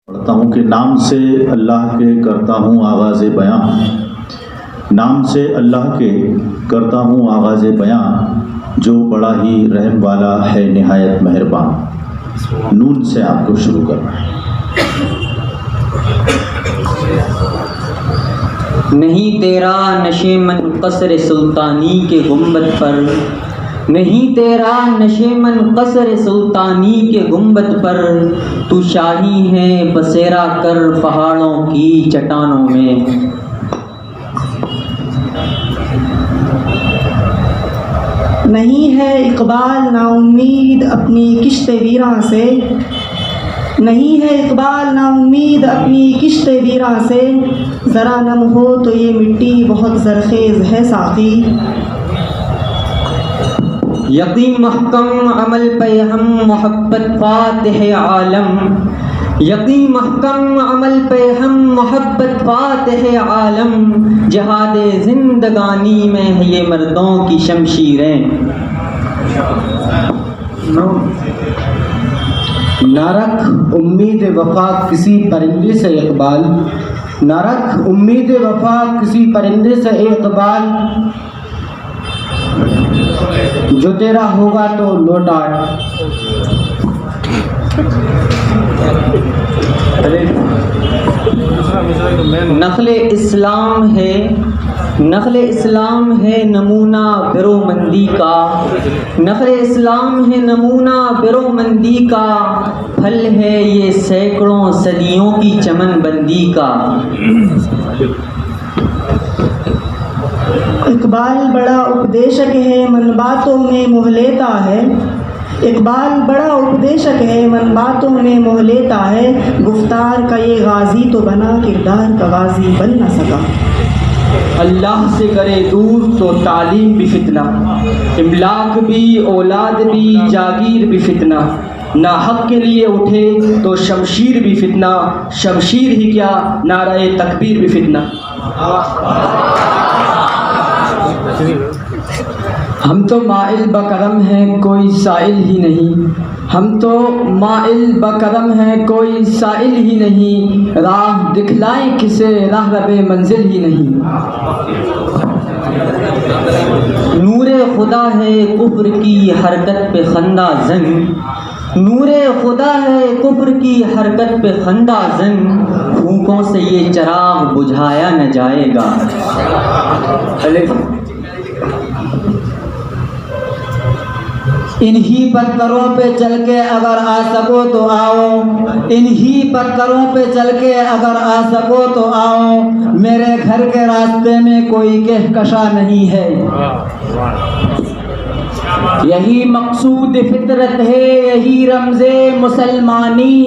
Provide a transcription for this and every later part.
पढ़ता हूँ कि नाम से अल्लाह के करता हूँ आगाज़ बयां, नाम से अल्लाह के करता हूँ आगाज़ बयां, जो बड़ा ही रहम वाला है निहायत मेहरबान। नून से आपको शुरू करना है। नहीं तेरा नशे मन कसर सुल्तानी के गुंबद पर, नहीं तेरा नशे मन कसर सुल्तानी के गुंबद पर, तू शाही है बसेरा कर पहाड़ों की चट्टानों में। नहीं है इकबाल नाउम्मीद अपनी किश्त वीरां से, नहीं है इकबाल नाउम्मीद अपनी किश्त वीरां से, ज़रा नम हो तो ये मिट्टी बहुत ज़रखेज़ है साक़ी। यकीन महकम अमल पे हम मोहब्बत फातिह आलम, यकीन महकम अमल पे हम मोहब्बत फातिह आलम, जहादे जिंदगानी में है ये मर्दों की शमशीरें। ना रख उम्मीद वफा किसी परिंदे से इकबाल, ना रख उम्मीद वफा किसी परिंदे से इकबाल, जो तेरा होगा तो लौटा। नख्ले इस्लाम है, नख्ले इस्लाम है नमूना बिरोमंदी का, नख्ले इस्लाम है नमूना बिरोमंदी का, फल है ये सैकड़ों सदियों की चमनबंदी का। इकबाल बड़ा उपदेशक है मन बातों में मोह लेता है, इकबाल बड़ा उपदेशक है मन बातों में मोह लेता है, गुफ्तार का ये गाजी तो बना किरदार का गाजी बन न सका। अल्लाह से करे दूर तो तालीम भी फितना, इमलाक भी औलाद भी जागीर भी फितना, ना हक के लिए उठे तो शमशीर भी फितना, शमशीर ही क्या नाराए तकबीर भी फितना। हम तो माइल बकरम हैं कोई साइल ही नहीं, हम तो माइल बकरम हैं कोई साइल ही नहीं, राह दिखलाएं किसे राह रबे मंजिल ही नहीं। नूरे खुदा है कुफ्र की हरकत पे खंदा जन, नूरे खुदा है कुफ्र की हरकत पे खंदा जन, फूकों से ये चिराग बुझाया न जाएगा। इन्हीं पत्थरों पे चल के अगर आ सको तो आओ, इन्हीं पत्थरों पे चल के अगर आ सको तो आओ, मेरे घर के रास्ते में कोई कहकशा नहीं है। यही मकसूद फितरत है यही रमज़े मुसलमानी,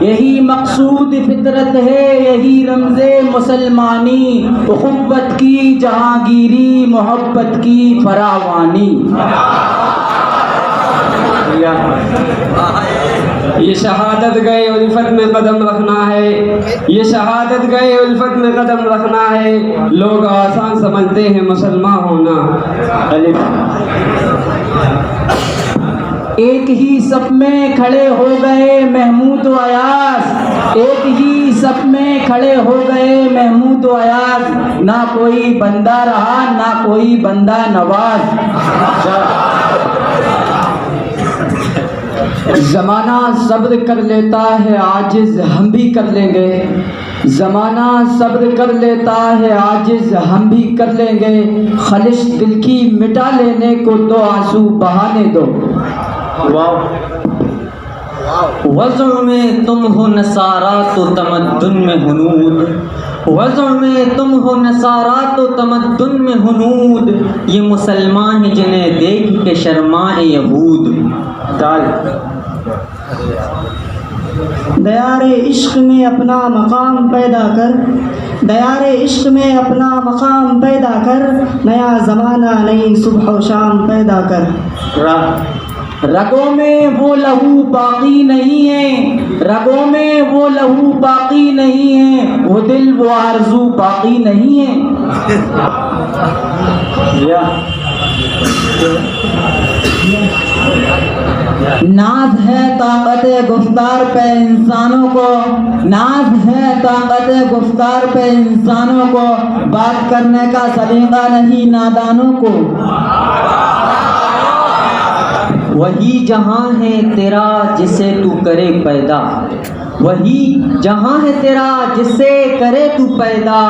यही मकसूद फितरत है यही रमज़े मुसलमानी, उख़्वत की जहांगीरी मोहब्बत की फरावानी। ये शहादत गए उल्फत में कदम रखना है, ये शहादत गए उल्फत में कदम रखना है, लोग आसान समझते हैं मुसलमान होना। एक ही सफ में खड़े हो गए महमूद व अयाज, एक ही सफ में खड़े हो गए महमूद व अयाज, ना कोई बंदा रहा ना कोई बंदा नवाज। ज़माना सब्र कर लेता है आजिज़ हम भी कर लेंगे, ज़माना सब्र कर लेता है आजिज़ हम भी कर लेंगे, खलिश दिल की मिटा लेने को दो आंसू बहाने दो। वज़्र में तुम हो नसारा तो तमद्दुन में हुनूद, वज़्र में तुम हो नसारा तो तमद्दुन में हुनूद, ये मुसलमान जिन्हें देख के शर्माए यहूद। दयारे इश्क में अपना मकाम पैदा कर, दयारे इश्क में अपना मकाम पैदा कर, नया ज़माना नई सुबह व शाम पैदा कर। रगों में वो लहू बाकी नहीं है, रगों में वो लहू बाकी नहीं है, वो दिल वो आरज़ू बाकी नहीं है। नाज है ताकत गुफ्तार पे इंसानों को, नाज है ताकत गुफ्तार पे इंसानों को, बात करने का सलीका नहीं नादानों को। वही जहां है तेरा जिसे तू करे पैदा, वही जहां है तेरा जिसे करे तू पैदा,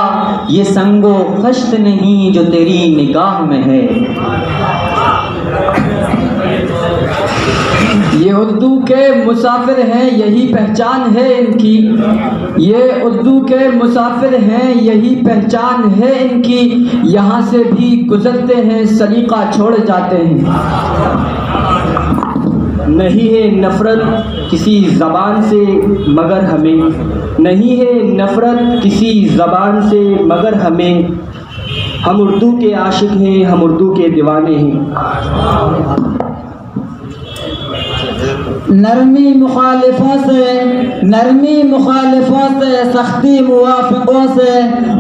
ये संगो खश्त नहीं जो तेरी निगाह में है। ये उर्दू के मुसाफिर हैं यही पहचान है इनकी, ये उर्दू के मुसाफिर हैं यही पहचान है इनकी, यहाँ से भी गुजरते हैं सलीका छोड़ जाते हैं। नहीं है नफ़रत किसी ज़बान से मगर हमें, नहीं है नफ़रत किसी ज़बान से मगर हमें, हम उर्दू के आशिक हैं, हम उर्दू के दीवाने हैं। नरमी मुखालिफों से, नरमी मुखालिफों से, सख्ती मुवाफिकों से,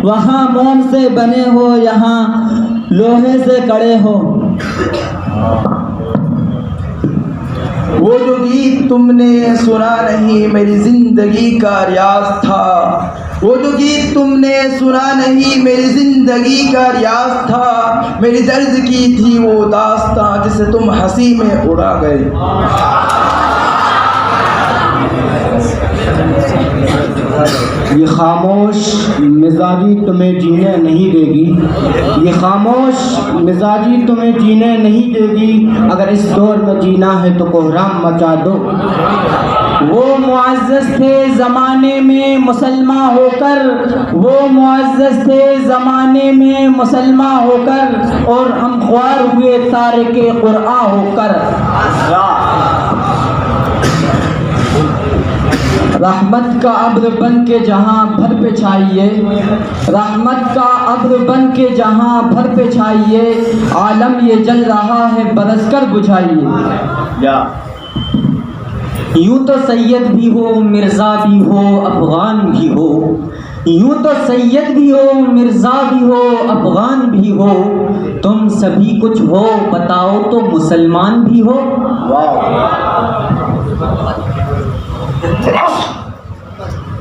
वहाँ मोम से बने हो यहाँ लोहे से कड़े हो। वो जो गीत तुमने सुना नहीं मेरी ज़िंदगी का रियाज था, वो जो गीत तुमने सुना नहीं मेरी ज़िंदगी का रियाज था, मेरी दर्द की थी वो दास्तां जिसे तुम हंसी में उड़ा गए। ये खामोश मिजाजी तुम्हें जीने नहीं देगी, ये खामोश मिजाजी तुम्हें जीने नहीं देगी, अगर इस दौर में जीना है तो कोहराम मचा दो। वो मुअज़्ज़ज़ थे ज़माने में मुसलमान होकर, वो मुअज़्ज़ज़ थे ज़माने में मुसलमान होकर, और हम ख्वार हुए तारिके कुरान होकर। रहमत का अब्र बन के जहाँ भर पे छाइए, रहमत का अब्र बन के जहाँ भर पे छाइए, आलम ये जल रहा है बरस कर बुझाइए। यूं तो सैयद भी हो मिर्ज़ा भी हो अफ़गान भी हो, यूं तो सैयद भी हो मिर्ज़ा भी हो अफ़गान भी हो, तुम सभी कुछ हो बताओ तो मुसलमान भी हो।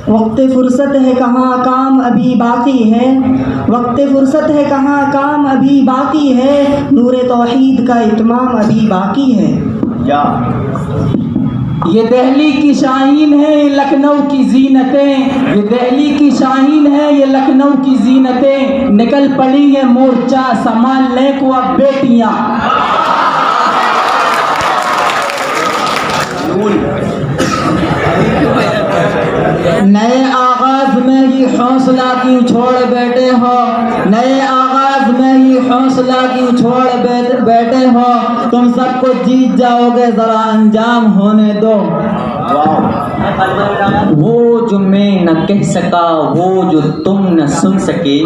वक्त फुर्सत है कहाँ काम अभी बाकी है, वक्त फुर्सत है कहाँ काम अभी बाकी है, नूरे तौहीद का इत्माम अभी बाकी है। ये दिल्ली की शाहीन है ये लखनऊ की जीनतें, ये दिल्ली की शाहीन है ये लखनऊ की जीनतें, निकल पड़ी है मोर्चा संभाल ले को अब बेटियां। नए आगाज में ही हौसला क्यों छोड़ बैठे हो, नए आगाज में ही हौसला क्यों छोड़ बैठे हो, तुम सबको जीत जाओगे जरा अंजाम होने दो। वो जो मैं न कह सका वो जो तुम न सुन सके,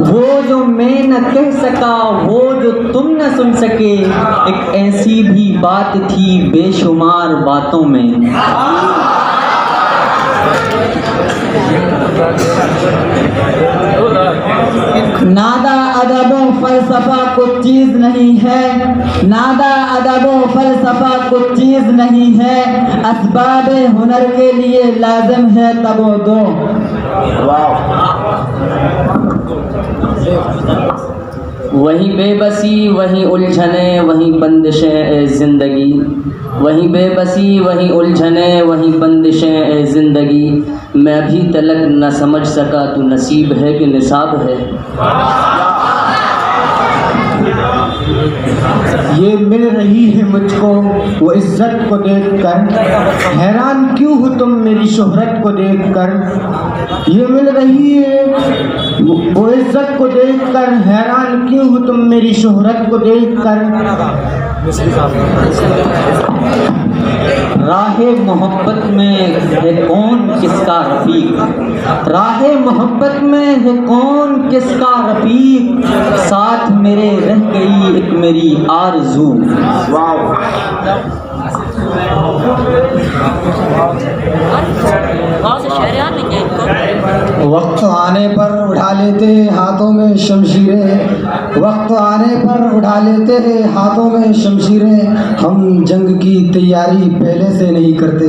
वो जो मैं न कह सका वो जो तुम न सुन सके, एक ऐसी भी बात थी बेशुमार बातों में। नादा अदबो फलसफा कुछ चीज नहीं है, नादा अदबो फलसफा कुछ चीज नहीं है, असबाब हुनर के लिए लाजिम है तबो दो। वही बेबसी वही उलझने वही बंदिशें ए ज़िंदगी, वही बेबसी वही उलझने वही बंदिशें ए ज़िंदगी, मैं अभी तलक न समझ सका तू नसीब है कि निसाब है। ये मिल रही है मुझको वो इज्जत को देखकर, हैरान क्यों हो तुम मेरी शोहरत को देखकर, ये मिल रही है वो इज्जत को देखकर, हैरान क्यों हो तुम मेरी शोहरत को देखकर। राहे मोहब्बत में है कौन किसका रफीक, राहे मोहब्बत में है कौन किसका रफीक, साथ मेरे रह गई एक मेरी आरज़ू। वक्त आने पर उठा लेते हैं हाथों में शमशीरें, वक्त आने पर उठा लेते हैं हाथों में शमशीरें, हम जंग की तैयारी पहले से नहीं करते।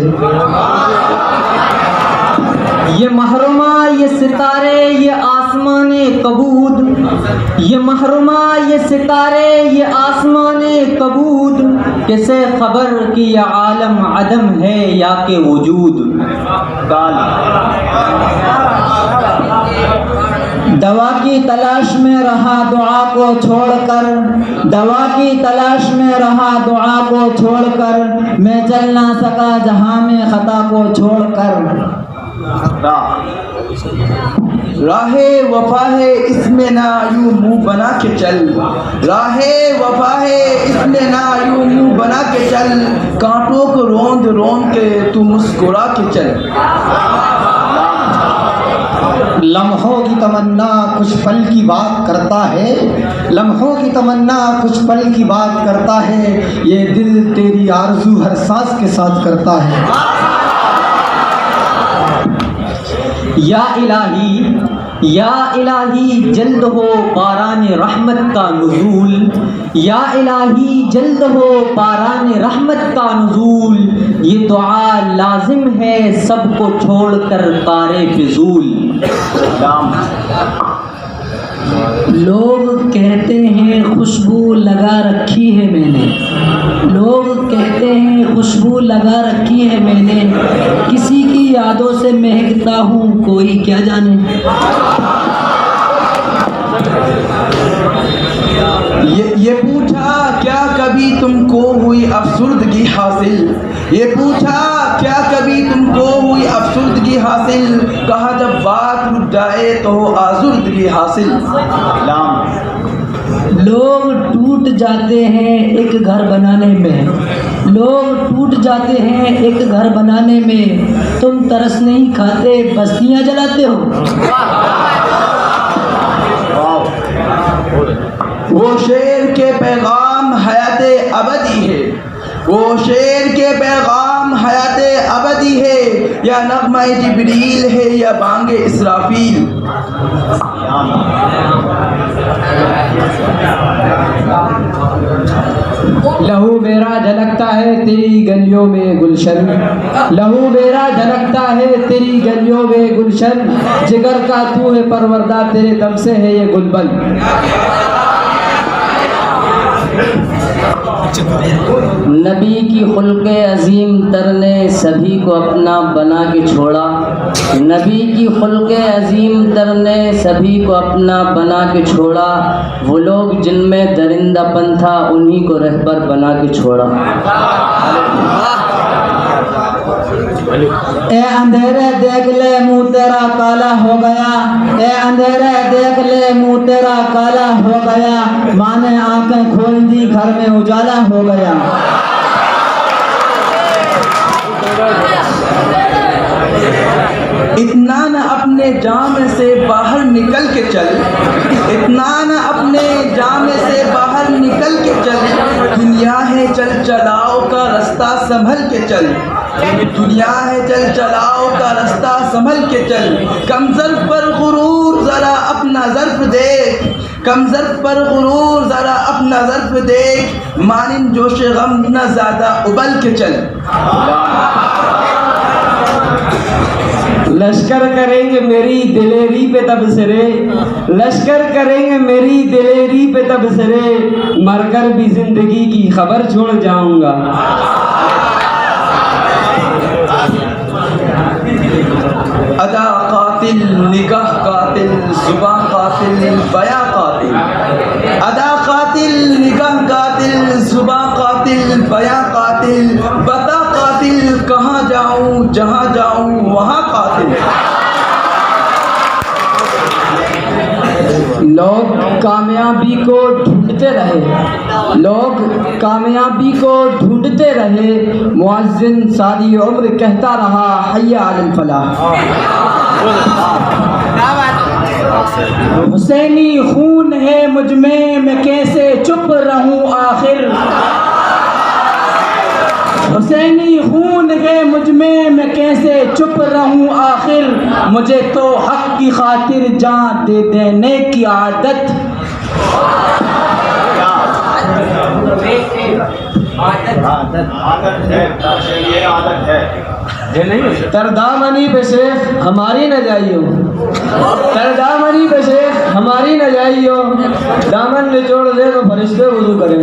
ये महरुमा ये सितारे ये आसमान कबूद, ये महरुमा ये सितारे ये आसमान कबूद, किसे खबर कि ये आलम अदम है या के वजूद। दवा की तलाश में रहा दुआ को छोड़कर, दवा की तलाश में रहा दुआ को छोड़कर, मैं चल ना सका जहां में खता को छोड़कर। राहे वफा है इसमें ना यूं मुंह बना के चल, राहे वफा है इसमें ना यूं मुंह बना के चल, कांटों को रोंद रोंद के तू मुस्कुरा के चल। लम्हों की तमन्ना कुछ पल की बात करता है, लम्हों की तमन्ना कुछ पल की बात करता है, ये दिल तेरी आरज़ू हर सांस के साथ करता है। या इलाही जल्द हो बारान रहमत का नुज़ूल, या इलाही जल्द हो बारान रहमत का नुज़ूल, ये दुआ लाजिम है सबको छोड़कर कारे फिजूल। लोग कहते हैं खुशबू लगा रखी है मैंने, लोग कहते हैं खुशबू लगा रखी है मैंने, किसी की यादों से महकता हूँ कोई क्या जाने। ये पूछा क्या कभी तुमको हुई अफसुर्दगी हासिल, ये पूछा क्या कभी तुमको हुई अफसुर्दगी हासिल, कहा जब बात रुक जाए तो हो आजुर्दगी हासिल। लोग टूट जाते हैं एक घर बनाने में, लोग टूट जाते हैं एक घर बनाने में, तुम तरस नहीं खाते बस्तियां जलाते हो। वो शेर के पैगाम हयाते अबदी है, वो शेर के पैगाम हयाते अबदी है, या नग़्मा जिब्रील है या बांगे इसराफील। लहू मेरा झलकता है तेरी गलियों में गुलशन, लहू मेरा झलकता है तेरी गलियों में गुलशन, जिगर का तू है परवरदा तेरे दम से है ये गुलबन। नबी की खुल्क़े अज़ीम तर ने सभी को अपना बना के छोड़ा, नबी की खुल्क़े अज़ीम तर ने सभी को अपना बना के छोड़ा, वो लोग जिनमें दरिंदापन था उन्हीं को रहबर बना के छोड़ा। ए अंधेरे देख ले मुँह तेरा काला हो गया, ए अंधेरे देख ले मुँह तेरा काला हो गया, माँ ने आंखें खोल दी घर में उजाला हो गया। इतना न अपने जाम से बाहर निकल के चल, इतना न अपने जाम से बाहर निकल के चल, दुनिया है चल चलाओ का रास्ता संभल के चल, दुनिया है चल चलाओ का रास्ता संभल के चल। कम ज़र्फ़ पर गुरूर ज़रा अपना ज़र्फ़ देख, कम ज़र्फ़ पर गुरूर ज़रा अपना ज़र्फ़ देख, मानिन जोश गम न ज़्यादा उबल के चल। लश्कर करेंगे मेरी दिलेरी पे तबसरे, लश्कर करेंगे मेरी दिलेरी पे तबसरे, मरकर भी जिंदगी की खबर छोड़ जाऊंगा। अदा कातिल निगाह कातिल ज़ुबान कातिल बयां कातिल, अदा कातिल निगाह कातिल ज़ुबान कातिल बयां कातिल, बता कातिल कहाँ जाऊँ जहाँ जाऊँ वहाँ कातिल। लोग कामयाबी को ढूंढते रहे, लोग कामयाबी को ढूंढते रहे, मुअज्जिन सारी उम्र कहता रहा हय्या अलल फलाह। हुसैनी खून है मुझ में मैं कैसे चुप रहूं आखिर, हुसैनी खून है मुझ में, मैं कैसे चुप रहूं आखिर, मुझे तो हक की खातिर जान दे देने की आदत। तरदामनी पे शेख हमारी न जाइयो, तरदामनी पे शेख हमारी न जाइयो, दामन निचोड़ दे तो फरिश्ते वुज़ू करें।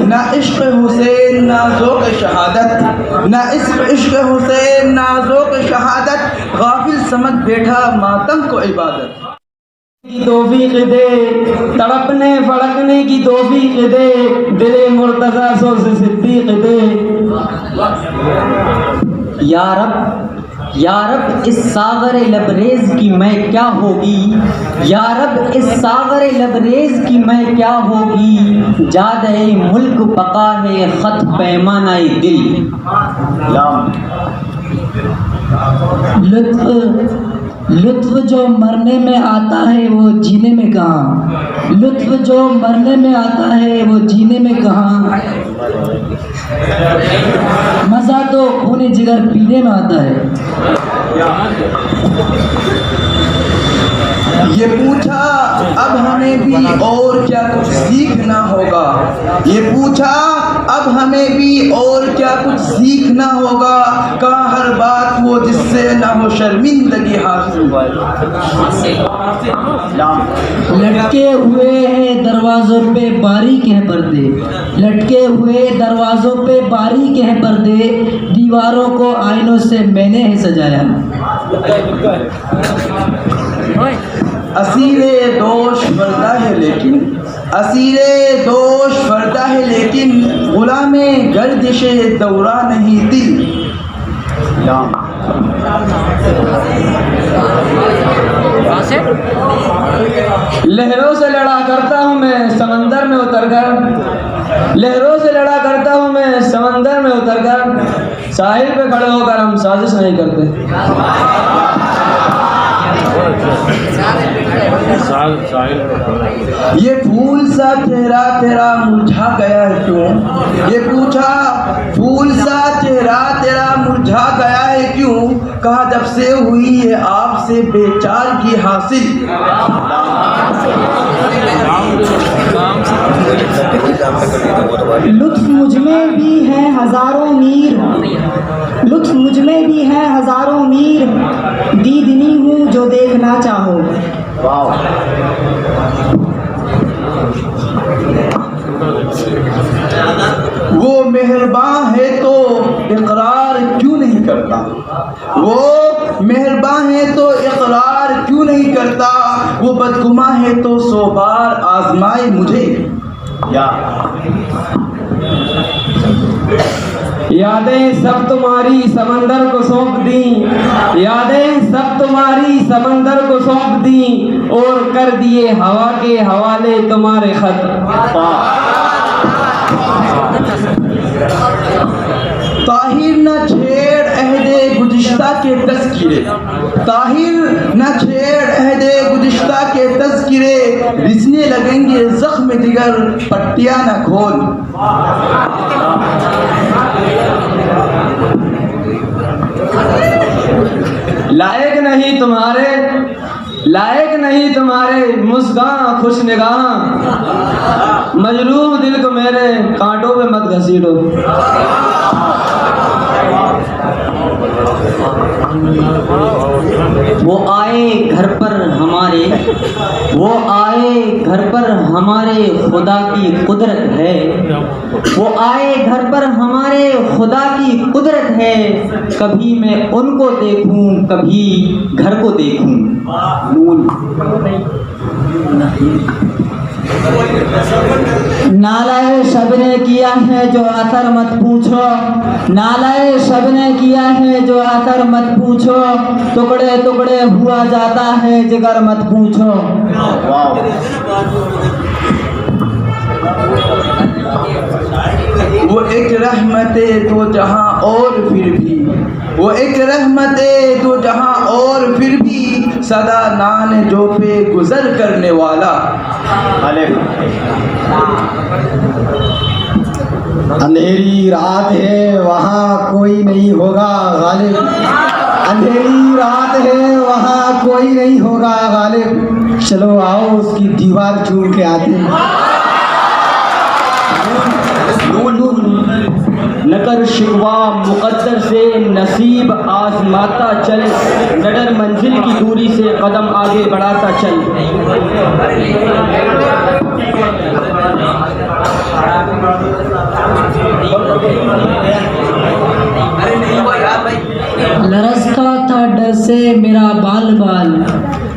ना इश्क हुसैन ना ज़ौक़ शहादत, ना इश्क हुसैन ना ज़ौक़ शहादत, गाफिल समझ बैठा मातम को इबादत। की तौफीक दे, तड़पने फड़कने की तौफीक दे, दिले मुर्तज़ा सो से सिद्दीक दे। या रब इस सागर लबरेज की मैं क्या होगी, या रब इस सागर लबरेज की मैं क्या होगी, जादे मुल्क बका है खत पैमानाए दिल। लुत्फ जो मरने में आता है वो जीने में कहाँ, लुत्फ जो मरने में आता है वो जीने में कहाँ, मज़ा तो खून जिगर पीने में आता है। ये पूछा अब हमें भी और क्या कुछ सीखना होगा, ये पूछा अब हमें भी और क्या कुछ सीखना होगा, कहा हर बात वो जिससे ना हो शर्मिंदगी हासिल। लटके हुए हैं दरवाज़ों पे बारीक हैं पर्दे, लटके हुए दरवाज़ों पे बारीक हैं पर्दे, दीवारों को आईनों से मैंने ही सजाया। असीरे दोष फरदा है लेकिन, असीरे दोष फरदा है लेकिन, गुलामे गर्दिशे दौरा नहीं दिल। लहरों से लड़ा करता हूँ मैं समंदर में उतर कर, लहरों से लड़ा करता हूँ मैं समंदर में उतर कर, साहिल पे खड़े होकर हम साजिश नहीं करते। ये फूल सा चेहरा तेरा मुरझा गया है क्यों, ये पूछा फूल सा चेहरा तेरा मुरझा गया है क्यों, कहा जब से हुई है आपसे बेचार की हासिल। लुत्फ मुझ में भी है हज़ारों मीर, लुत्फ मुझ में भी है हज़ारों मीर, दीदनी हूँ जो देखना चाहो। वो मेहरबान है तो इकरार क्यों नहीं करता, वो मेहरबान है तो इकरार क्यों नहीं करता, वो बदगुमा है तो 100 बार आजमाए मुझे। यादें सब तुम्हारी समंदर को सौंप दी, यादें सब तुम्हारी समंदर को सौंप दी, और कर दिए हवा के हवाले तुम्हारे खत। ताहिर न छेड़ अहदे गुज़िश्ता के तज़किरे, ताहिर न छेड़ अहदे गुज़िश्ता के तज़किरे, रिसने लगेंगे ज़ख्म दिगर पट्टियाँ न खोल। लायक नहीं तुम्हारे, लायक नहीं तुम्हारे मुस्कान खुश निगाह, मजरूह दिल को मेरे कांटों पे मत घसीटो। वो आए घर पर हमारे, वो आए घर पर हमारे खुदा की कुदरत है, वो आए घर पर हमारे खुदा की कुदरत है, कभी मैं उनको देखूं कभी घर को देखूं। नालाए शब ने किया है जो असर मत पूछो, नालाए शब ने किया है जो असर मत पूछो, टुकड़े टुकड़े हुआ जाता है जिगर मत पूछो। वो एक रहमत तो जहां और फिर भी वो एक रहमत दो जहां और फिर भी सदा नान जो पे गुजर करने वाला। अंधेरी रात है वहाँ कोई नहीं होगा गालिब, अंधेरी रात है वहाँ कोई नहीं होगा गालिब, चलो आओ उसकी दीवार चूम के आते हैं। नकर शिकवा मुकद्दर से नसीब आजमाता चल, नडर मंजिल की दूरी से कदम आगे बढ़ाता चल। लरसता था डर से मेरा बाल बाल,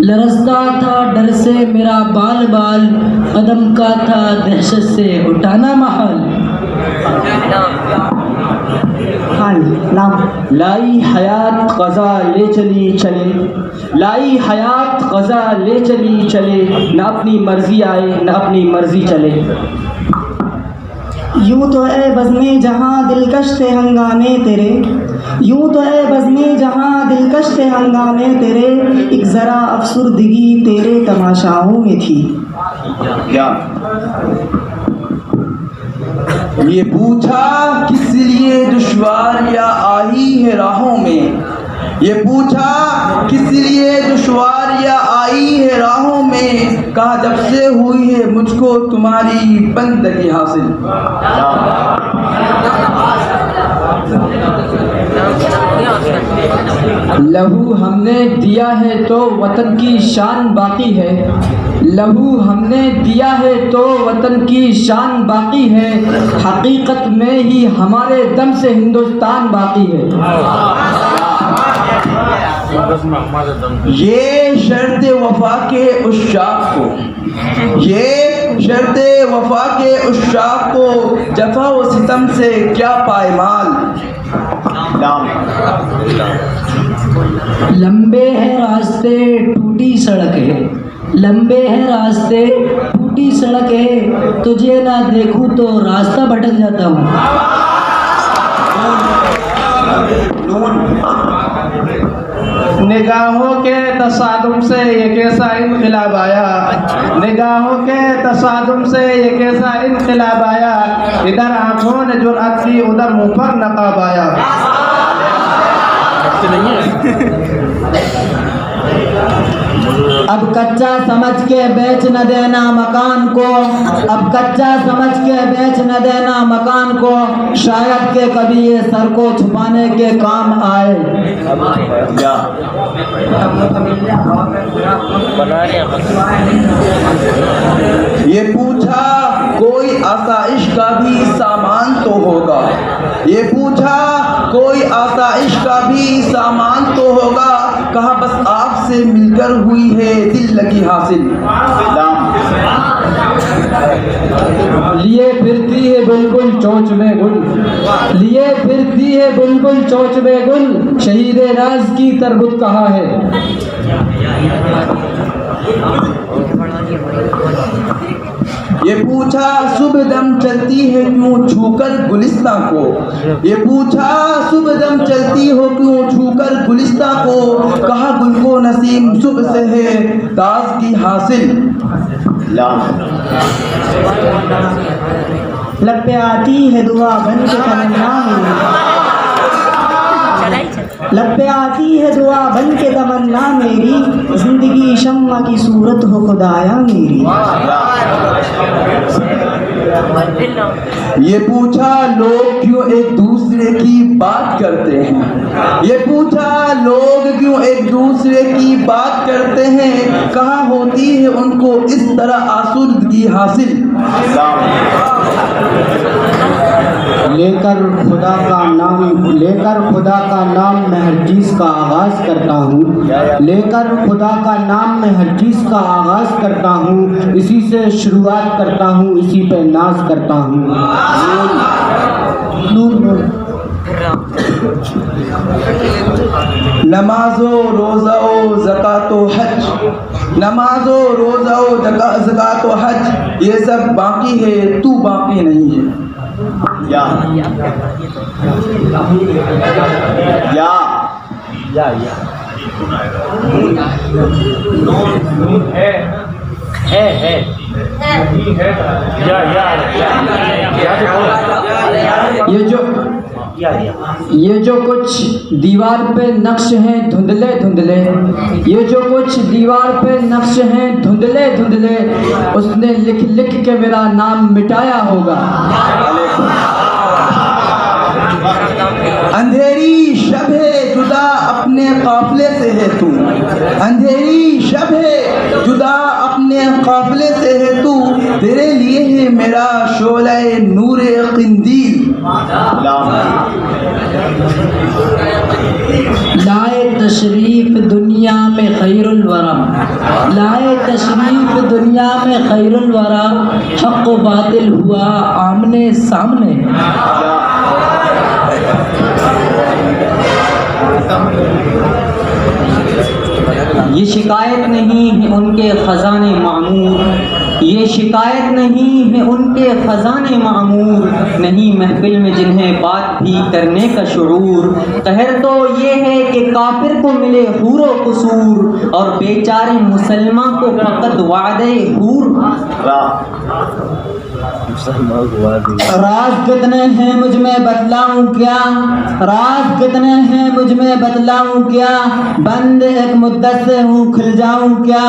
लरसता था डर से मेरा बाल बाल, कदम का था दहशत से घुटाना महल। लाई हयात क़ज़ा ले चली चले, लाई हयात क़ज़ा ले चली चले, न अपनी मर्जी आए न अपनी मर्जी चले। यूँ तो ए बज़्मे जहाँ दिलकश थे हंगामे तेरे, यूँ तो ए बज़्मे जहाँ दिलकश थे हंगामे तेरे, एक ज़रा अफसुर्दगी तेरे तमाशाओं में थी। ये पूछा किस लिए दुश्वारियाँ आई है राहों में, ये पूछा किस लिए दुश्वारियाँ आई है राहों में, कहा जब से हुई है मुझको तुम्हारी बंदगी हासिल। लहू हमने दिया है तो वतन की शान बाकी है, लहू हमने दिया है तो वतन की शान बाकी है, हकीकत में ही हमारे दम से हिंदुस्तान बाकी है। ये शर्त वफा के उश्शाक को, ये शर्त वफा के उश्शाक को, जफा व सितम से क्या पायमाल। लंबे हैं रास्ते टूटी सड़क है, लंबे हैं रास्ते टूटी सड़क है, तुझे ना देखूं तो रास्ता भटक जाता हूँ। निगाहों के तसादुम से ये कैसा इनकलाब आया, निगाहों के तसादुम से ये कैसा इनकलाब आया, इधर आंखों ने जुर्अत की उधर मुंह पर नकाब आया। अब कच्चा समझ के बेच न देना मकान को, अब कच्चा समझ के बेच न देना मकान को, शायद के कभी ये सर को छुपाने के काम आए। ये पूछा कोई आसाइश का भी सामान तो होगा, ये पूछा कोई आसाइश का भी सामान तो होगा, कहा बस आपसे मिलकर हुई है दिल लगी हासिल। लिए फिरती है बुलबुल चोंच में गुल, लिए फिरती है बुलबुल चोंच में गुल, शहीद राज की तरबुत कहाँ है। ये पूछा सुबह दम चलती है क्यों छूकर गुलिस्तां को, ये पूछा सुबह दम चलती हो क्यों छूकर गुलिस्तां को, कहा गुल को नसीम सुबह से है ताज़गी हासिल। लब पे आती है दुआ बन के तमन्ना मेरी, लब पे आती है दुआ बन के तमन्ना मेरी, जिंदगी शम्मा की सूरत हो खुदाया मेरी। ये पूछा लोग क्यों एक दूसरे की बात करते हैं, ये पूछा लोग क्यों एक दूसरे की बात करते हैं, कहाँ होती है उनको इस तरह आसुदगी हासिल। लेकर खुदा का नाम मैं हर चीज़ का आगाज़ करता हूँ, लेकर खुदा का नाम मैं हर चीज़ का आगाज़ करता हूँ, इसी से शुरुआत करता हूँ, इसी पे नाज करता हूँ। नमाजो रोज़ो ज़कातो हज, नमाजो रोज़ो ज़कातो हज, ये सब बाकी है तू बाकी नहीं है। या ये जो कुछ दीवार पे नक्श हैं धुंधले धुंधले, ये जो कुछ दीवार पे नक्श हैं धुंधले धुंधले, उसने लिख लिख के मेरा नाम मिटाया होगा। अंधेरी शब है जुदा अपने काफिले से है तू, अंधेरी शब है जुदा अपने काफिले से है तू, तेरे लिए है मेरा शोला नूरे क़िंदील। लाए तशरीफ दुनिया में खैरुल वरा, लाए तशरीफ दुनिया में खैरुल वरा, हक़ बातिल हुआ आमने सामने। ये शिकायत नहीं है उनके ख़ज़ाने मामूर, ये शिकायत नहीं है उनके ख़ज़ाने मामूर, नहीं महफिल में जिन्हें बात भी करने का शुऊर। कहर तो ये है कि काफिर को मिले हूर व कसूर, और बेचारे मुसलमान को फ़कत वादे हूर। राज कितने हैं मुझ में बतलाऊं क्या, राज कितने हैं मुझ में बतलाऊं क्या, बंद एक मुद्दत से हूँ खुल जाऊं क्या,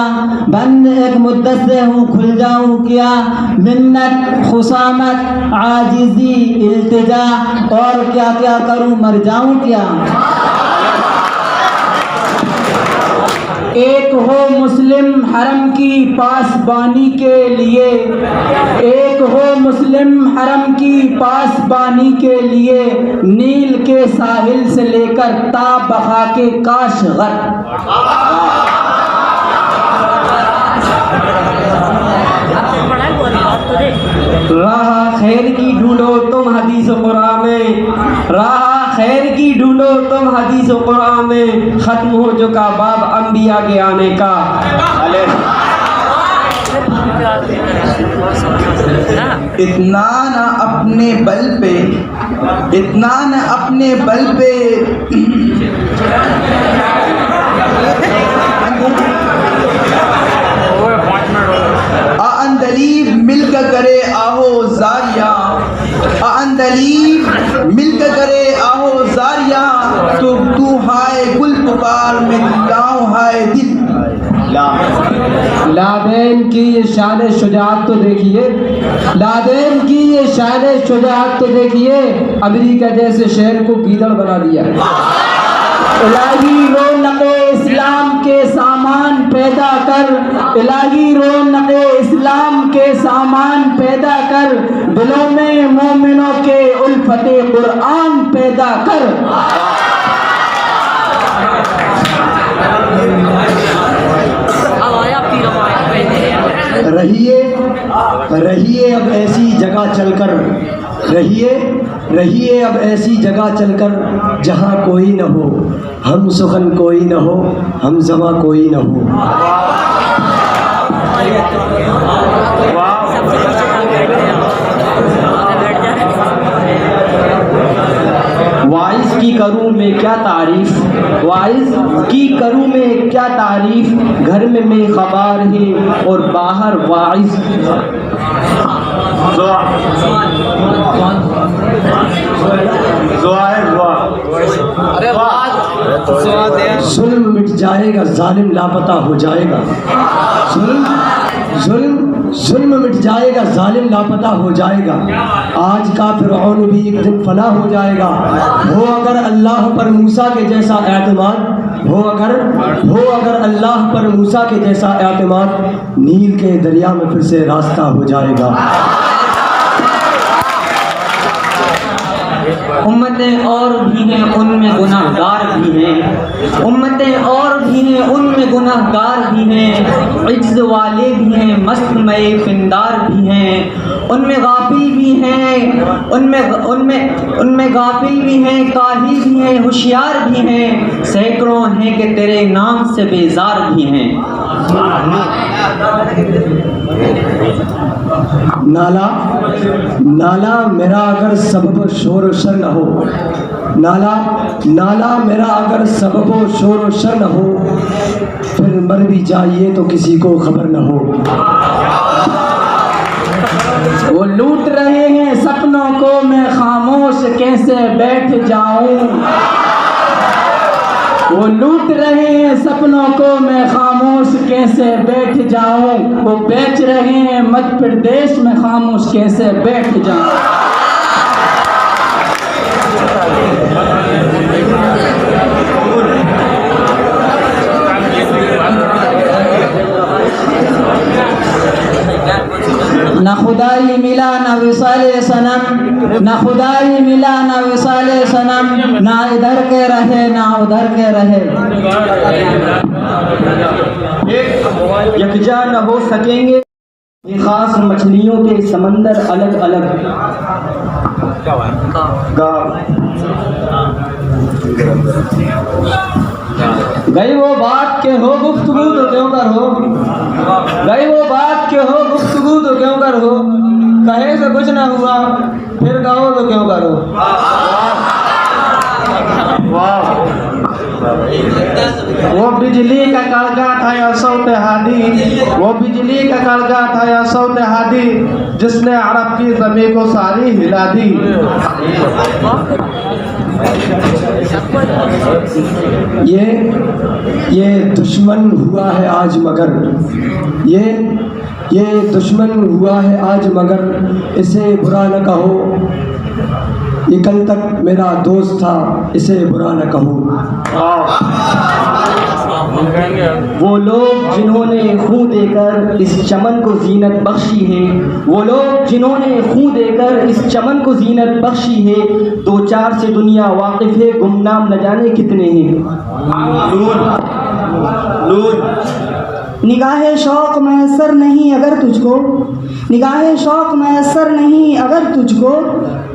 बंद एक मुद्दत से हूँ खुल जाऊं क्या, मिन्नत खुसामत आजिज़ी इल्तिजा, और क्या क्या करूं मर जाऊं क्या। एक हो मुस्लिम हरम की पासबानी के लिए, एक हो मुस्लिम हरम की पासबानी के लिए, नील के साहिल से लेकर ता बखा के काशगर। राह खैर की ढूंढो तुम हदीस कुरान में, राह खैर की ढूंढो तुम हदीस कुरान में, खत्म हो चुका बाब अंबिया के आने का। इतना न अपने बल पे, इतना न अपने बल पे, अंदलीब मिलकर करे आहो जारिया, अंदलीब मिलकर करे आहो जारिया, तो तू हाय गुल पुकार में दिलाऊं हाय दिल। लादेन की ये शान शुजाअत तो देखिए, लादेन की ये शान शुजाअत तो देखिए, अमेरिका जैसे शहर को गीदड़ बना दिया। इलाही रौनक़े इस्लाम के सामान पैदा कर, इलाही रौनक़े इस्लाम के सामान पैदा कर, दिलों में मोमिनों के उल्फते कुरान पैदा कर। रहिए रहिए अब ऐसी जगह चलकर, रहिए रहिए अब ऐसी जगह चलकर जहाँ कोई न हो, हम सुखन कोई न हो, हम ज़मा कोई न हो। वाइज की करूँ मैं क्या तारीफ, वाइज की करूँ मैं क्या तारीफ, घर में मैं खबर है और बाहर वाइज। जुल्म मिट जाएगा जालिम लापता हो जाएगा, जुल्म मिट जाएगा जालिम लापता हो जाएगा, आज का फिरौन भी एक दिन फना हो जाएगा। हो अगर अल्लाह पर मूसा के जैसा एतमाद, हो अगर अल्लाह पर मूसा के जैसा एतमाद, नील के दरिया में फिर से रास्ता हो जाएगा। उम्मतें और भी हैं उनमें गुनाहगार भी हैं, उम्मतें और भी हैं उनमें गुनाहगार भी हैं, इज्ज़ वाले भी हैं मस्त मए फिंदार भी हैं, उनमें गाफिल भी हैं, उनमें गाफिल भी हैं, काहिल भी हैं, होशियार भी हैं, सैकड़ों हैं कि तेरे नाम से बेजार भी हैं। नाला नाला मेरा अगर सबब शोर शर न हो, नाला नाला मेरा अगर सबब शोर शर न हो, फिर मर भी जाइए तो किसी को खबर न हो। वो लूट रहे हैं सपनों को, मैं खामोश कैसे बैठ जाऊं। वो लूट रहे हैं सपनों को, मैं खामोश कैसे बैठ जाऊं। वो बेच रहे हैं मध्य प्रदेश, में खामोश कैसे बैठ जाऊं। ना खुदाई मिला ना विसाले सनम, ना खुदाई मिला ना विसाले सनम, ना इधर के रहे ना उधर के रहे। यकजा न हो सकेंगे ये खास मछलियों के समंदर अलग अलग। गई वो बात के हो गुफ्तगू तो क्यों कर हो, गई वो बात के हो गुफ्तगू तो क्यों कर हो। कहे से कुछ ना हुआ फिर कहो तो क्यों करो। वो बिजली का कड़का था या सौत हादी, वो बिजली का कड़का था या सौत हादी, जिसने अरब की ज़मीं को सारी हिला दी। ये दुश्मन हुआ है आज मगर, ये दुश्मन हुआ है आज मगर, इसे बुरा न कहो। ये कल तक मेरा दोस्त था, इसे बुरा न कहो। वो लोग जिन्होंने खून देकर इस चमन को जीनत बख्शी है, वो लोग जिन्होंने खून देकर इस चमन को जीनत बख्शी है, दो चार से दुनिया वाकिफ है, गुमनाम न जाने कितने हैं। निगाहे शौक़ मैसर नहीं अगर तुझको, निगाहे शौक़ मैसर नहीं अगर तुझको,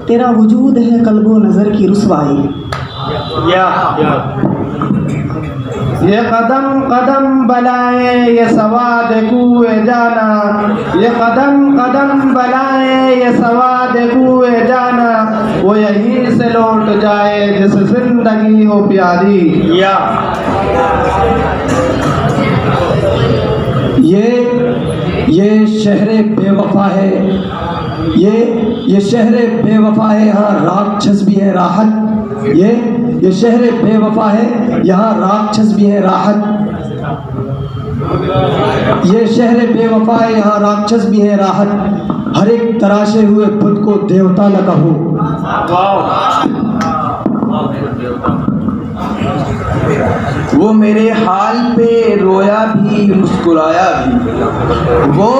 तेरा वजूद है कल्बो नज़र की रुसवाई। ये कदम कदम बलाए ये सवाद कुए जाना, ये कदम कदम बलाए ये सवाद कुए जाना, वो यहीं से लौट जाए जिस जिंदगी हो प्यारी। ये शहरे बेवफा है, ये शहरे बेवफा है, यहाँ राक्षस भी है राहत। ये शहरे बेवफा है, यहाँ राक्षस भी है राहत। ये शहरे बेवफा है, यहाँ राक्षस भी है राहत। हर एक तराशे हुए बुत को देवता न कहो। वो मेरे हाल पे रोया भी मुस्कुराया भी, वो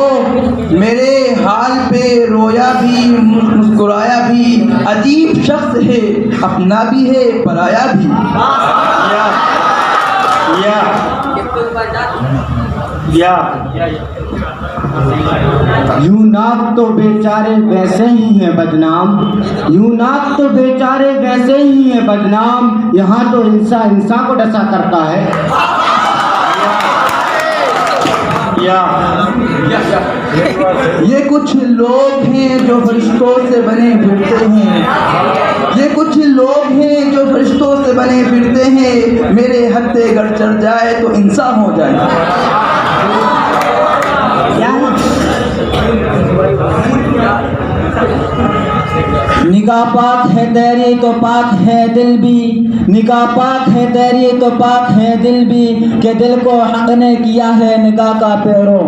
मेरे हाल पे रोया भी मुस्कुराया भी, अजीब शख्स है अपना भी है पराया भी। यूनाक तो बेचारे वैसे ही हैं बदनाम, यूनाक तो बेचारे वैसे ही हैं बदनाम, यहाँ तो इंसान को डसा करता है। ये कुछ लोग हैं जो फरिश्तों से बने फिरते हैं, ये कुछ लोग हैं जो फरिश्तों से बने फिरते हैं, मेरे हत्थे अगर चढ़ जाए तो इंसान हो जाए। निगाह पाक है तेरी तो पाक है दिल भी, निगाह पाक है तेरी तो पाक है दिल भी, के दिल को हक ने किया है निगाह का पैरों।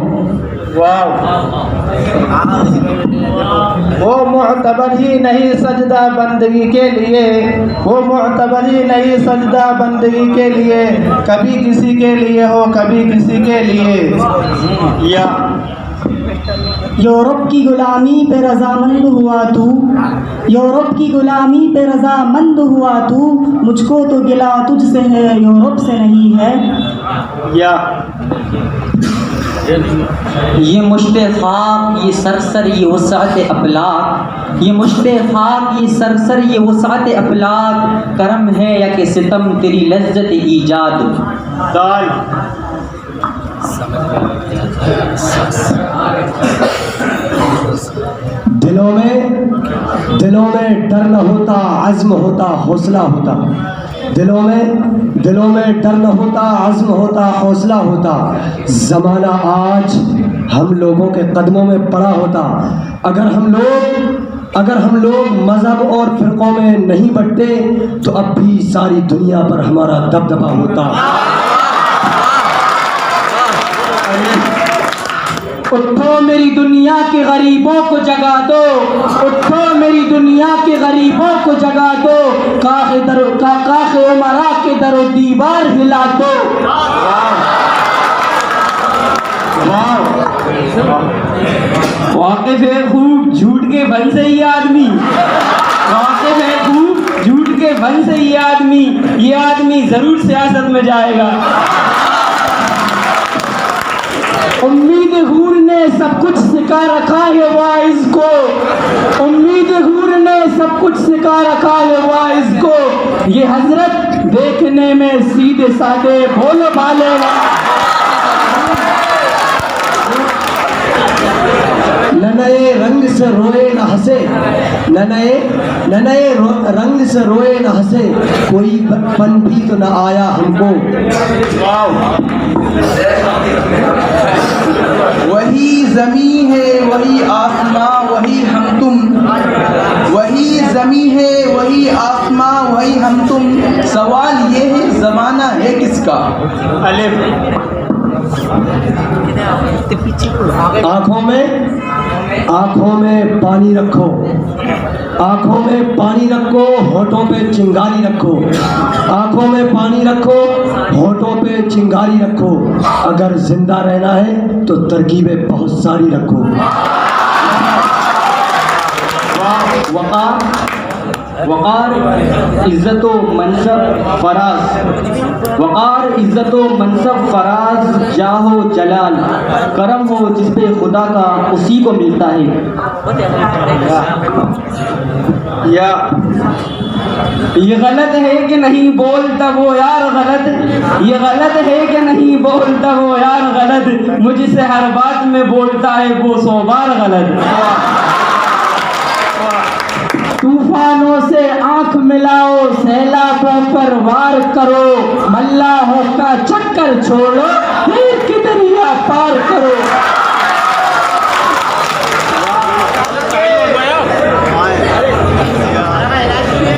वो मुअतबर ही नहीं सजदा बंदगी के लिए, वो मुअतबर ही नहीं सजदा बंदगी के लिए, कभी किसी के लिए हो कभी किसी के लिए। यूरोप की गुलामी पे रजामंद हुआ तू, यूरोप की गुलामी पे रजामंद हुआ तू, मुझको तो गिला तुझसे है यूरोप से नहीं है। ये मुश्ते खाक ये सरसर ये वसात अफलाक, ये मुश्ते खाक ये सरसर ये वसात अफलाक, करम है या कि सितम तेरी लज्जत ईजाद। दिलों में डर न होता, अज़्म होता, हौसला होता। दिलों में डर न होता, अज़्म होता, हौसला होता। ज़माना आज हम लोगों के कदमों में पड़ा होता। अगर हम लोग मज़हब और फ़िरक़ों में नहीं बंटते तो अब भी सारी दुनिया पर हमारा दबदबा होता। उठो मेरी दुनिया के गरीबों को जगा दो, उठो मेरी दुनिया के गरीबों को जगा दो, काखे उमरा के दरो दीवार हिला दो। वाकिफ है खूब झूठ के बन से ही आदमी, वाकिफ है खूब झूठ के बन से ही आदमी, ये आदमी जरूर सियासत में जाएगा। उम्मीद हूर ने सब कुछ सिखा रखा है वाइज को, उम्मीद हूर ने सब कुछ सिखा रखा है वाइज को, ये हजरत देखने में सीधे साधे भोले भाले। न नए रंग से रोए न हंसे, न नए रंग से रोए न हंसे, कोई पन भी तो न आया हमको। वही ज़मी है वही आसमां वही हम तुम, वही ज़मी है वही आसमां वही हम तुम, सवाल ये है ज़माना है किसका। आँखों में पानी रखो, आँखों में पानी रखो, होठों पे चिंगारी रखो। आँखों में पानी रखो, होठों पे चिंगारी रखो। अगर जिंदा रहना है तो तरकीबें बहुत सारी रखो। वक़ार इज़्ज़तो मनसब फराज, वक़ार इज़्ज़तो मनसब फराज, जाहो जलाल करम हो जिस पे खुदा का उसी को मिलता है। या ये गलत है कि नहीं बोलता वो यार गलत, ये गलत है कि नहीं बोलता वो यार गलत, मुझसे हर बात में बोलता है वो 100 बार गलत। तूफानों से आंख मिलाओ, सैलाबों पर वार करो, मल्लाहों का चक्कर छोड़ो, हीर की दरिया पार करो।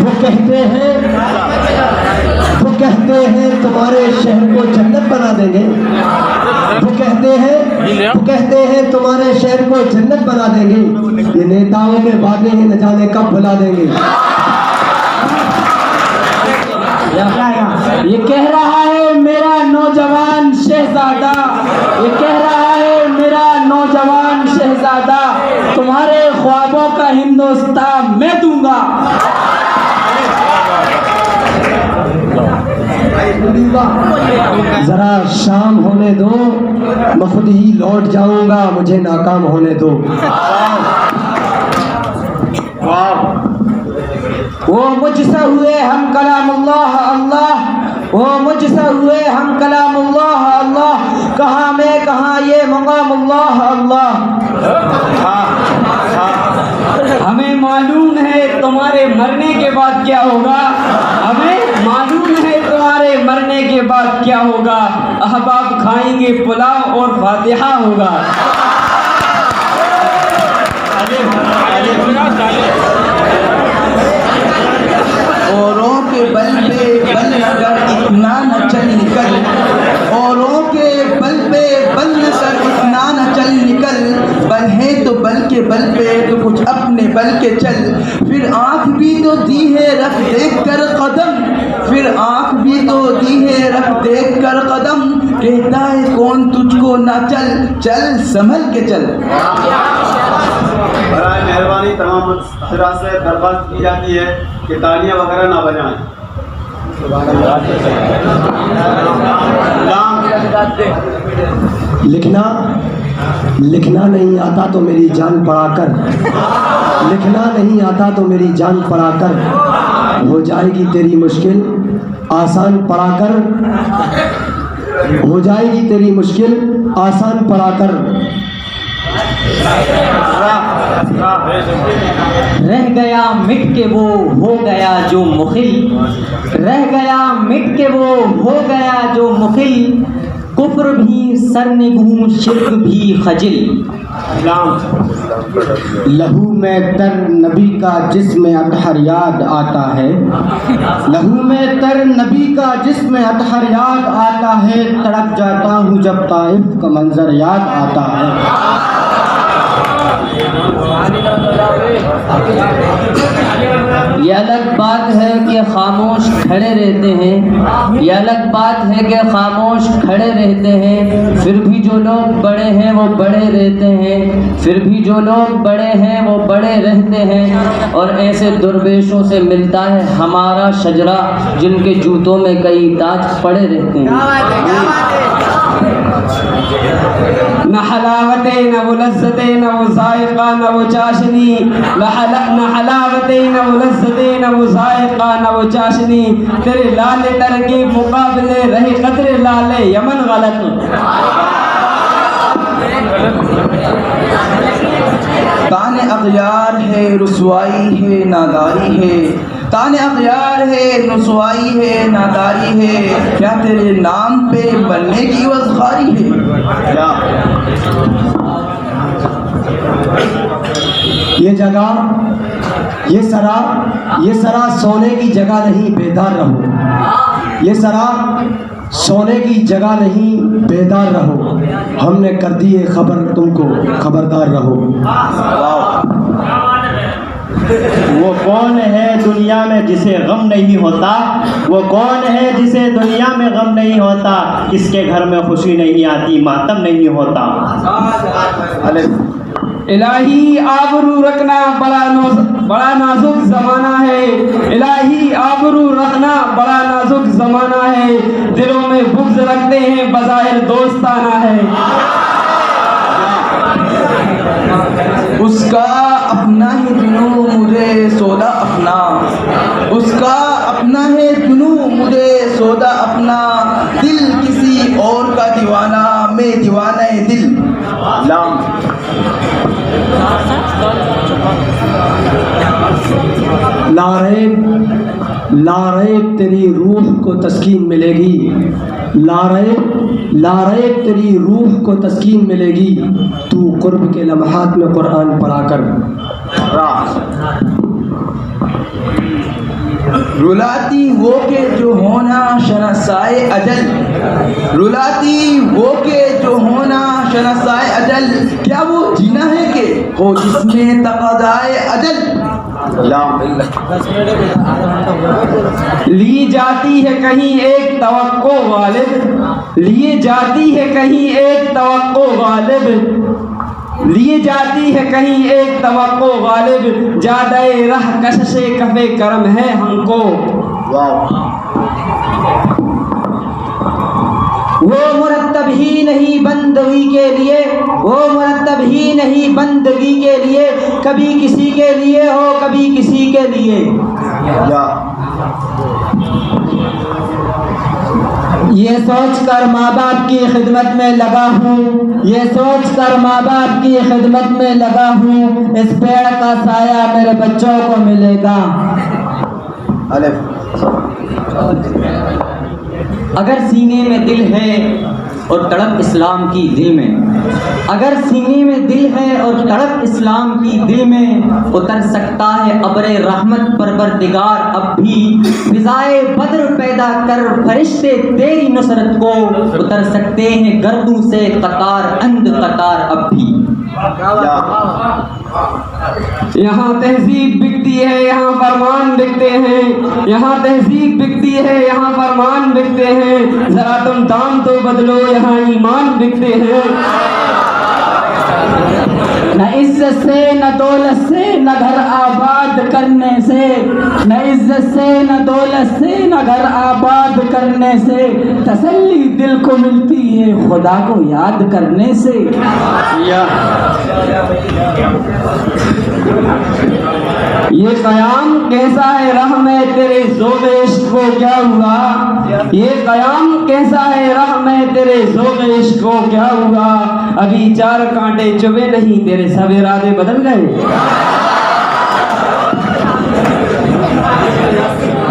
वो कहते हैं तुम्हारे शहर को जन्नत बना देंगे। वो कहते हैं तुम्हारे शहर को जन्नत बना देंगे। ये नेताओं के वादे हैं, न जाने कब भुला देंगे। ये कह रहा है मेरा नौजवान शहजादा, ये कह रहा है मेरा नौजवान शहजादा, तुम्हारे ख्वाबों का हिंदुस्तान मैं दूंगा। जरा शाम होने दो, मैं खुद ही लौट जाऊंगा, मुझे नाकाम होने दो। वो मुझसे हुए हम कलामुल्लाह अल्लाह, वो मुझसे हुए हम कलामुल्लाह अल्लाह, कहाँ मैं कहाँ ये मकामुल्लाह अल्लाह। हमें मालूम है तुम्हारे मरने के बाद क्या होगा, हमें मालूम है तुम्हारे मरने के बाद क्या होगा। अहबाब खाएंगे पुलाव और फातिहा होगा। औरों के बल पे बल कर इतना न चल निकल, औरों के बल पे बल कर इतना न चल निकल, बल है तो बल के बल पे तो कुछ अपने बल के चल। फिर आँख भी तो दी है रख देख कर कदम, फिर आँख भी तो दी है रख देख कर कदम, कहता है कौन तुझको ना चल, चल संभल के चल। बराए मेहरबानी तमाम हजरात से दरख्वास्त की जाती है कि तालियां वगैरह ना बजाएं। लिखना नहीं आता तो मेरी जान पढ़ाकर, लिखना नहीं आता तो मेरी जान पढ़ाकर, हो जाएगी तेरी मुश्किल आसान पढ़ाकर, हो जाएगी तेरी मुश्किल आसान पढ़ाकर। रह गया मिट के वो हो गया जो मुखिल, रह गया मिट के वो हो गया जो मुखिल, कुफ्र भी सरनिगूं शिर्क भी खजिल। लहू में तर नबी का जिस्म अतहर याद आता है, लहू में तर नबी का जिस्म अतहर याद आता है, तड़प जाता हूँ जब ताइफ का मंजर याद आता है। ये अलग बात है कि खामोश खड़े रहते हैं, ये अलग बात है कि खामोश खड़े रहते हैं, फिर भी जो लोग बड़े हैं वो बड़े रहते हैं, फिर भी जो लोग बड़े हैं वो बड़े रहते हैं। और ऐसे दुर्वेशों से मिलता है हमारा शजरा, जिनके जूतों में कई ताज पड़े रहते हैं। न हलावते न वो लज्जते न वो जायका न वो चाशनी, न हलावते न वो लज्जते न वो जायका न वो चाशनी, तेरे लाले तर के मुकाबले रहे कदरे लाले यमन गलत। ताने अग़यार है रुसवाई है नादारी है, ताने अग़यार है रुसवाई है नादारी है, क्या तेरे नाम पे बनने की वज़खारी है। ये जगह ये सरा सोने की जगह नहीं, बेदार रहो। ये सरा सोने की जगह नहीं, बेदार रहो। हमने कर दी है खबर तुमको, खबरदार रहो। वो कौन है दुनिया में जिसे गम नहीं होता, वो कौन है जिसे दुनिया में गम नहीं होता, किसके घर में खुशी नहीं आती मातम नहीं होता। इलाही आबरू रखना बड़ा नाजुक ज़माना है, इलाही आबरू रखना बड़ा नाजुक ज़माना है, दिलों में बुग़्ज़ रखते हैं बज़ाहिर दोस्ताना है। उसका अपना ही जुनू मुझे सौदा अपना, उसका अपना है जुनू मुझे सौदा अपना, दिल किसी और का दीवाना मैं दीवाना है दिल। लारैब तेरी रूह को तस्कीन मिलेगी, लारैब तेरी रूह को तस्कीन मिलेगी, तू कुर्ब के लम्हात में कुरान पढ़ा कर। रुलाती वो के जो होना शनासाए अजल, रुलाती वो के जो होना शनासाए अजल, क्या वो जीना है कि हो जिसमें तक़ाज़ाए अजल। ली जाती है कहीं एक तवक्को गालिब, लिए जाती है कहीं एक तवक्को गालिब, लिए जाती है कहीं एक तवक्को गालिब, जादाए राह कशशे कफ़े करम है हमको। वो मुरत्तब ही नहीं बंदगी के लिए, वो मुरत्तब ही नहीं बंदगी के लिए, कभी किसी के लिए हो कभी किसी के लिए। ये सोच कर माँ बाप की खिदमत में लगा हूँ, ये सोच कर माँ बाप की खिदमत में लगा हूँ, इस पेड़ का साया मेरे बच्चों को मिलेगा। अगर सीने में दिल है और तड़प इस्लाम की दिल में, अगर सीने में दिल है और तड़प इस्लाम की दिल में, उतर सकता है अब्रे रहमत परवरदिगार अब भी, फिजाए बद्र पैदा कर फरिश्ते तेरी नुसरत को, उतर सकते हैं गर्दों से कतार अंध कतार अब भी। यहाँ तहजीब बिकती है यहाँ फरमान बिकते हैं, यहाँ तहजीब बिकती है यहाँ फरमान बिकते हैं, जरा तुम दाम तो बदलो यहाँ ईमान बिकते हैं। न इज्जत से न दौलत से न घर आबाद करने से, न इज्जत से न दौलत से न घर आबाद करने से, तसल्ली दिल को मिलती है खुदा को याद करने से। ये क़याम कैसा है राह में तेरे ज़ोक़ इश्क़ को क्या हुआ, ये क़याम कैसा है राह में तेरे ज़ोक़ इश्क़ को क्या हुआ, अभी 4 कांटे चुभे नहीं, तेरे सब इरादे बदल गए।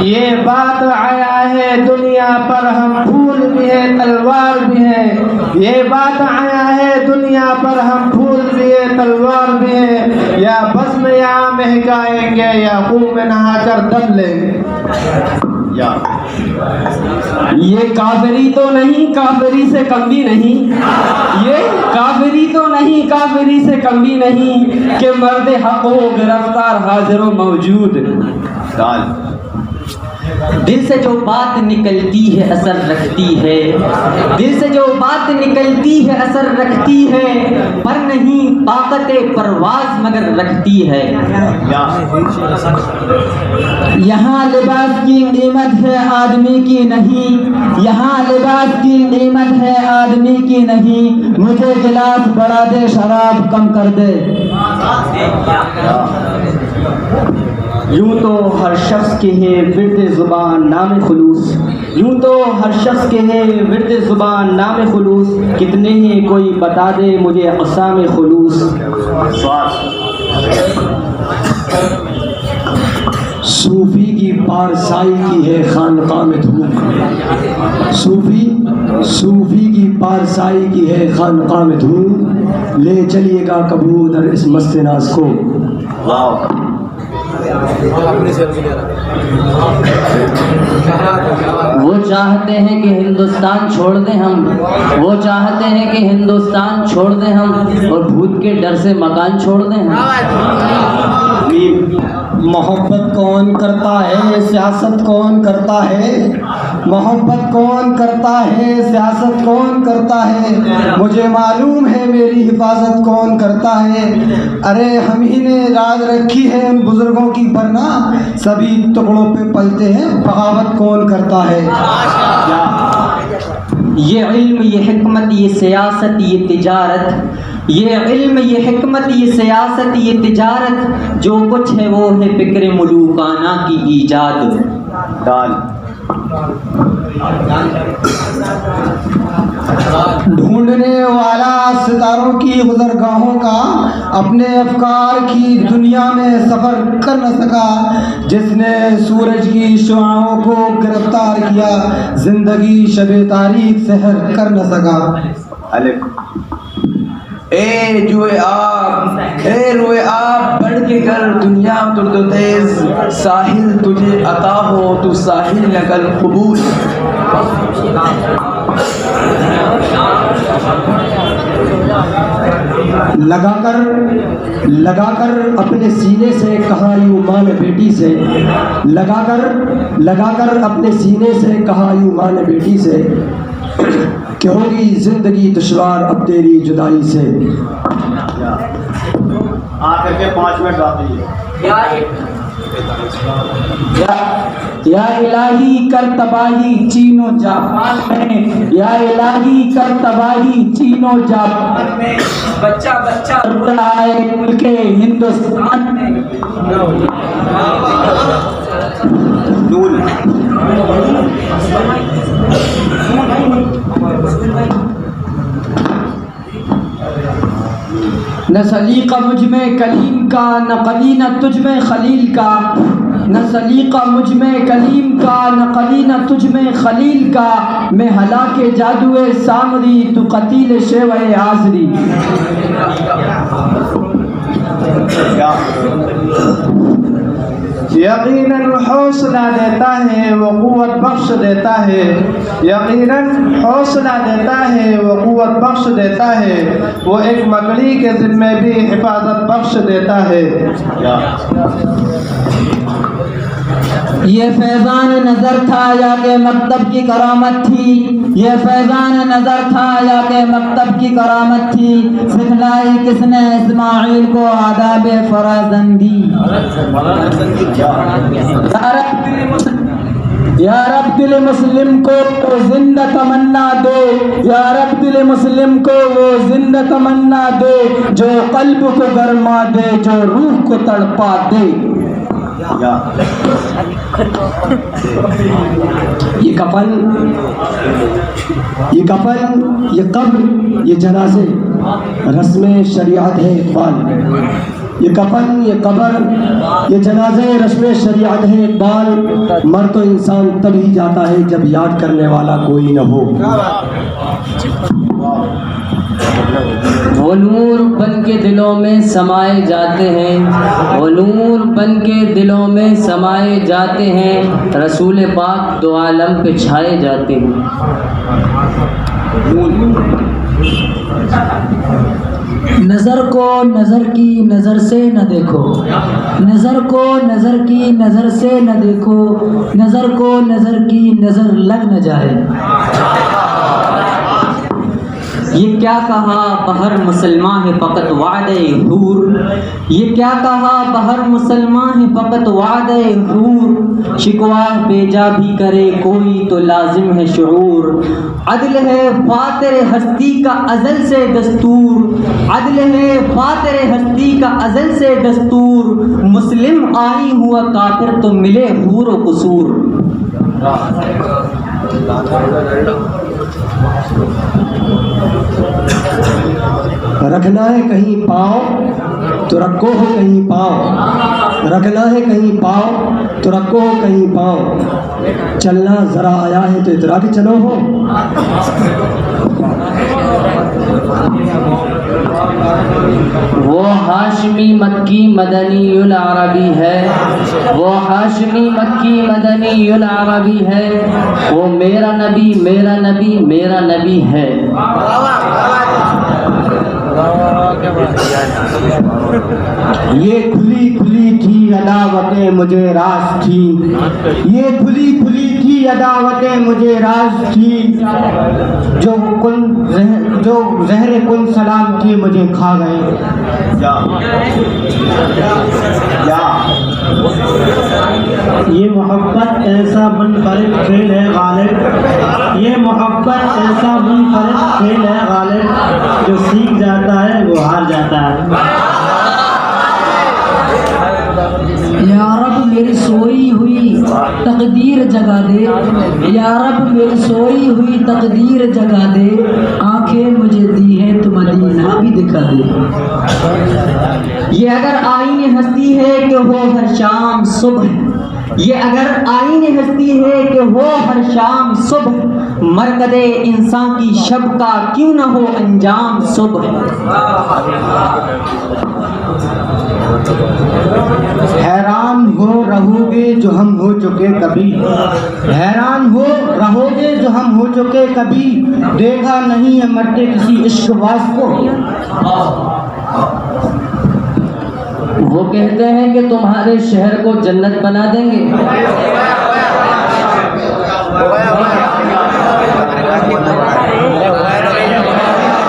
ये बात आया है दुनिया पर, हम फूल भी है तलवार भी है। ये बात आया है दुनिया पर, हम फूल भी है तलवार भी है। या भस्म या महकाएंगे या खून में नहाकर दम लेंगे। ये काफिरी तो नहीं, काफिरी से कम भी नहीं। ये काफिरी तो नहीं, काफिरी से कम भी नहीं कि मर्द हक हो गिरफ्तार हाजिर हो मौजूद। दिल से जो बात निकलती है असर रखती है, दिल से जो बात निकलती है असर रखती है, पर नहीं ताकत परवाज मगर रखती है। यहाँ लिबास की कीमत है आदमी की नहीं, यहाँ लिबास की कीमत है आदमी की नहीं। मुझे गिलास बढ़ा दे शराब कम कर दे। यूं तो हर शख्स के है विर्द ज़ुबान नाम खुलूस, यूं तो हर शख्स के है विर्द ज़ुबान नाम खुलूस। कितने हैं कोई बता दे मुझे अक़साम खुलूस। सूफी की पारसाई की है खानकाह में धूम, सूफी की पारसाई की है खानकाह में धूम। ले चलिएगा कबूतर इस मस्त नाज को। वो चाहते हैं कि हिंदुस्तान छोड़ दें हम, वो चाहते हैं कि हिंदुस्तान छोड़ दें हम, और भूत के डर से मकान छोड़ दें हम। मोहब्बत कौन करता है, सियासत कौन करता है। मोहब्बत कौन करता है, सियासत कौन करता है। मुझे मालूम है मेरी हिफाजत कौन करता है। अरे हम ही ने राज रखी है उन बुजुर्गों की, वरना सभी टुकड़ों पे पलते हैं। बगावत कौन करता है। ये इल्म, ये हिकमत, ये सियासत, ये तिजारत, ये इल्म, ये हिकमत, ये सियासत, ये तिजारत, जो कुछ है वो है फिक्र मुलूकाना की ईजाद। ढूंढने वाला सितारों की गुज़रगाहों का अपने अफकार की दुनिया में सफ़र कर न सका। जिसने सूरज की शुआओं को गिरफ्तार किया, जिंदगी शबे तारीख सहर कर न सका। ए जुए आप बढ़ के कर दुनिया तुर्दो तेज, साहिल तुझे अता हो तू साहिल नकल कबूल। लगाकर अपने सीने से कहा यूं माँ ने बेटी से, लगाकर अपने सीने से कहा यूं माँ ने बेटी से, कि होगी जिंदगी दुश्वार अब तेरी जुदाई से। आखिर के 5 मिनट बाकी है। या इलाही कर तबाही चीनो जापान में, या इलाही कर तबाही चीनो जापान में, बच्चा बच्चा रो रहा है मुल्क हिंदुस्तान में। न सलीका मुझ में कलीम का, न कलीना तुझ में खलील का, न सलीका मुझ में कलीम का, न कलीना तुझ में खलील का। मैं हलाके जादुए सामरी, तू कतील शेवे आजरी। यकीनन हौसला देता है वो क़ुव्वत बख्श देता है, यकीनन हौसला देता है वो क़ुव्वत बख्श देता है। वो एक मकड़ी के ज़िम्मे भी हिफाजत बख्श देता है। ये फैज़ान नज़र था या के मकतब की करामत थी, ये फैज़ान नज़र था या के मकतब की करामत थी। सिखलाई किसने इस्माइल को आदाब फराजंदी। या रब दिल मुस्लिम को वो जिंदा तमन्ना दे, या रब दिल मुस्लिम को वो जिंदा तमन्ना दे, जो कल्ब को गरमा दे, जो रूह को तड़पा दे। ये कफन, ये कब्र, ये जनाजे रस्म शरीयत है इकबाल। ये कफन, ये कब्र, ये जनाजे रस्म शरीयत है इकबाल। मर तो इंसान तभी जाता है जब याद करने वाला कोई न हो। वो नूर बन के दिलों में समाए जाते हैं, वो नूर बन के दिलों में समाए जाते हैं। रसूल पाक दो आलम पे छाए जाते हैं। नज़र को नज़र की नज़र से न देखो, नज़र को नज़र की नज़र से न देखो, नज़र को नज़र की नज़र लग न जाए। ये क्या कहा बहर मुसलमान है फ़कत वादे हूर, ये क्या कहा बहर मुसलमान है फ़कत वादे हूर। शिकवा बेजा भी करे कोई तो लाजिम है शऊर। अदल है फातिर हस्ती का अज़ल से दस्तूर, अदल है फातिर हस्ती का अज़ल से दस्तूर। मुस्लिम आई हुआ काफिर तो मिले हूर व कसूर। रखना है कहीं पाँव तो रखो हो कहीं पाँव, रखना है कहीं पाँव तो रखो हो कहीं पाँव। चलना ज़रा आया है तो इतरा के चलो हो। वो हाशमी मक्की मदनी उल अरबी है, वो हाशमी मक्की मदनी उल अरबी है। वो मेरा नबी मेरा नबी मेरा नबी है। ये खुली खुली थी अदावतें मुझे राज थी, ये खुली खुली थी अदावतें मुझे राज थी। जो जहर कुन सलाम थे मुझे खा गए। ये मोहब्बत ऐसा मुनफरिद खेल है गालिब, ये मोहब्बत ऐसा मुनफरिद खेल है गालिब। जो सीख जाता है वो हार जाता है। या रब मेरी सोई हुई तकदीर जगा दे, या रब मेरी सोई हुई तकदीर जगा दे। आंखें मुझे दी है तो मदीना भी दिखा दे। ये अगर आईने हस्ती है कि हो हर शाम सुबह, ये अगर आईने हस्ती है कि हो हर शाम सुबह। मरकदे इंसान की शब का क्यों न हो अंजाम सुबह। हैरान हो रहोगे जो हम हो चुके कभी, हैरान हो रहोगे जो हम हो चुके कभी। देखा नहीं है मरते किसी इश्कबाज को। वो कहते हैं कि तुम्हारे शहर को जन्नत बना देंगे।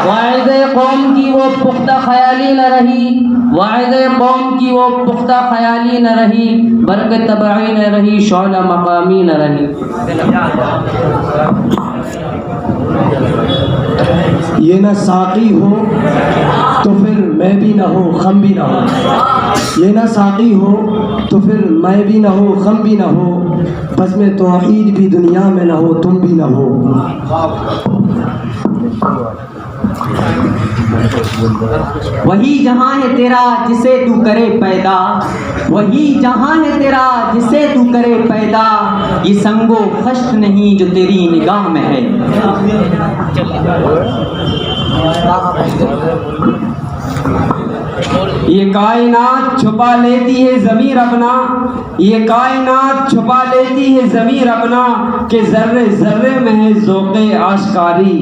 वाइदे कौम की वो पुख्ता ख्याली न रही, वाइदे कौम की वो पुख्ता ख्याली न रही। बर्क तबाही न रही, शौला मकामी न रही। ये न साकी हो तो फिर मैं भी ना हो खम भी ना हो, ये ना साकी हो तो फिर मैं भी ना हो खम भी ना हो। बस में तौहीद भी दुनिया में ना हो तुम भी ना हो। वही जहां है तेरा जिसे तू करे पैदा, वही जहां है तेरा जिसे तू करे पैदा। ये संगो खश्त नहीं जो तेरी निगाह में है। ये कायनात छुपा लेती है ज़मीर अपना, ये कायनात छुपा लेती है ज़मीर अपना। के जर्रे जर्रे में है ज़ौक़े आश्कारी।